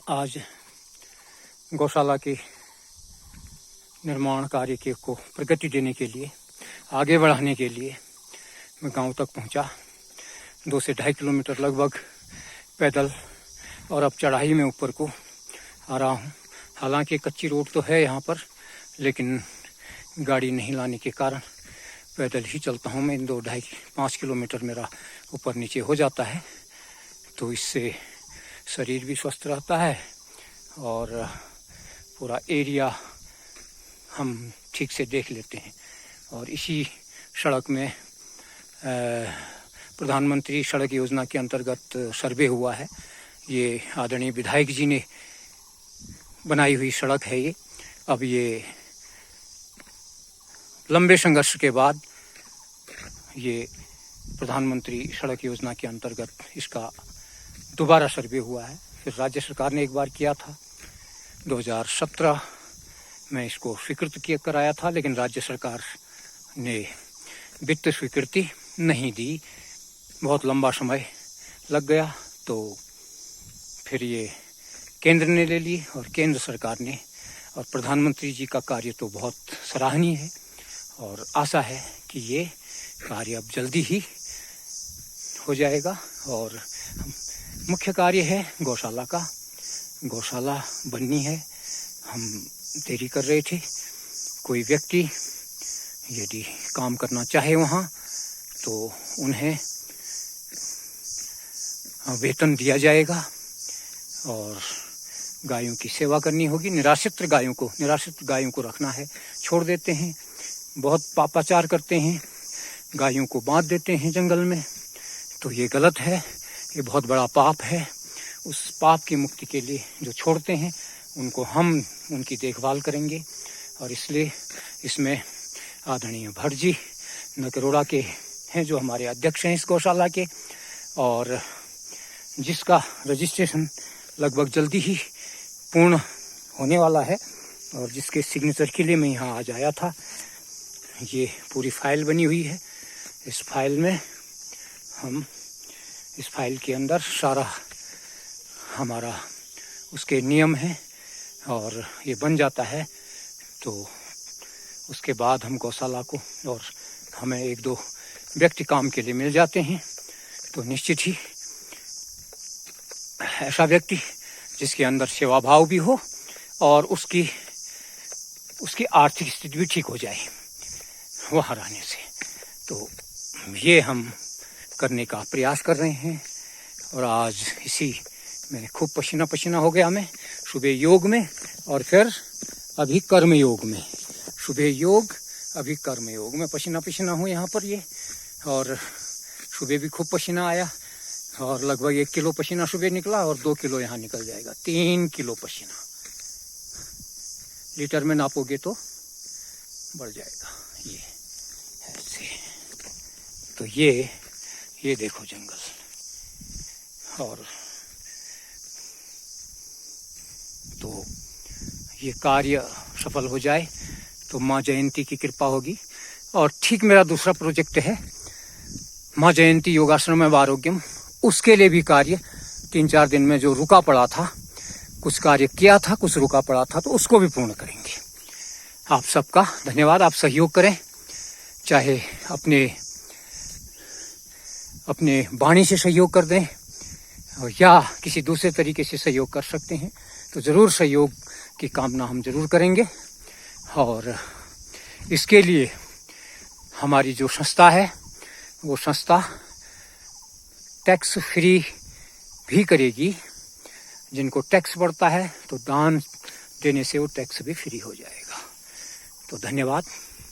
आज गौशाला के निर्माण कार्य के को प्रगति देने के लिए, आगे बढ़ाने के लिए मैं गांव तक पहुंचा। 2 से 2.5 किलोमीटर लगभग पैदल, और अब चढ़ाई में ऊपर को आ रहा हूं। हालांकि कच्ची रोड तो है यहाँ पर, लेकिन गाड़ी नहीं लाने के कारण पैदल ही चलता हूँ मैं। 2-2.5-5 किलोमीटर मेरा ऊपर नीचे हो जाता है, तो इससे शरीर भी स्वस्थ रहता है और पूरा एरिया हम ठीक से देख लेते हैं। और इसी सड़क में प्रधानमंत्री सड़क योजना के अंतर्गत सर्वे हुआ है। ये आदरणीय विधायक जी ने बनाई हुई सड़क है ये। अब ये लंबे संघर्ष के बाद ये प्रधानमंत्री सड़क योजना के अंतर्गत इसका दोबारा सर्वे हुआ है। फिर राज्य सरकार ने एक बार किया था, 2017 में इसको स्वीकृत कराया था, लेकिन राज्य सरकार ने वित्त स्वीकृति नहीं दी। बहुत लंबा समय लग गया, तो फिर ये केंद्र ने ले ली, और केंद्र सरकार ने, और प्रधानमंत्री जी का कार्य तो बहुत सराहनीय है, और आशा है कि ये कार्य अब जल्दी ही हो जाएगा। और मुख्य कार्य है गौशाला का। गौशाला बननी है। हम देरी कर रहे थे। कोई व्यक्ति यदि काम करना चाहे वहाँ, तो उन्हें वेतन दिया जाएगा और गायों की सेवा करनी होगी। निराश्रित गायों को रखना है, छोड़ देते हैं, बहुत पापाचार करते हैं, गायों को बांध देते हैं जंगल में, तो ये गलत है, ये बहुत बड़ा पाप है। उस पाप की मुक्ति के लिए जो छोड़ते हैं उनको हम उनकी देखभाल करेंगे। और इसलिए इसमें आदरणीय भट्ट जी नकरोड़ा के हैं, जो हमारे अध्यक्ष हैं इस गौशाला के, और जिसका रजिस्ट्रेशन लगभग जल्दी ही पूर्ण होने वाला है, और जिसके सिग्नेचर के लिए मैं यहाँ आज आया था। ये पूरी फाइल बनी हुई है। इस फाइल के अंदर सारा हमारा उसके नियम है, और ये बन जाता है तो उसके बाद हम गौशाला को, और हमें 1-2 व्यक्ति काम के लिए मिल जाते हैं, तो निश्चित ही ऐसा व्यक्ति जिसके अंदर सेवा भाव भी हो और उसकी आर्थिक स्थिति भी ठीक हो जाए वहाँ रहने से। तो ये हम करने का प्रयास कर रहे हैं। और आज इसी मैंने खूब पसीना हो गया। मैं सुबह योग में और फिर अभी कर्म योग में, सुबह योग अभी कर्म योग में पसीना हूँ यहाँ पर ये। और सुबह भी खूब पसीना आया, और लगभग 1 किलो पसीना सुबह निकला, और 2 किलो यहाँ निकल जाएगा, 3 किलो पसीना। लीटर में नापोगे तो बढ़ जाएगा ये ऐसे। तो ये देखो जंगल, और तो ये कार्य सफल हो जाए तो माँ जयंती की कृपा होगी। और ठीक मेरा दूसरा प्रोजेक्ट है माँ जयंती योगाश्रम एवं आरोग्यम, उसके लिए भी कार्य 3-4 दिन में जो रुका पड़ा था, कुछ कार्य किया था, कुछ रुका पड़ा था, तो उसको भी पूर्ण करेंगे। आप सबका धन्यवाद। आप सहयोग करें, चाहे अपने वाणी से सहयोग कर दें, या किसी दूसरे तरीके से सहयोग कर सकते हैं, तो ज़रूर सहयोग की कामना हम ज़रूर करेंगे। और इसके लिए हमारी जो संस्था है, वो संस्था टैक्स फ्री भी करेगी। जिनको टैक्स पड़ता है तो दान देने से वो टैक्स भी फ्री हो जाएगा। तो धन्यवाद।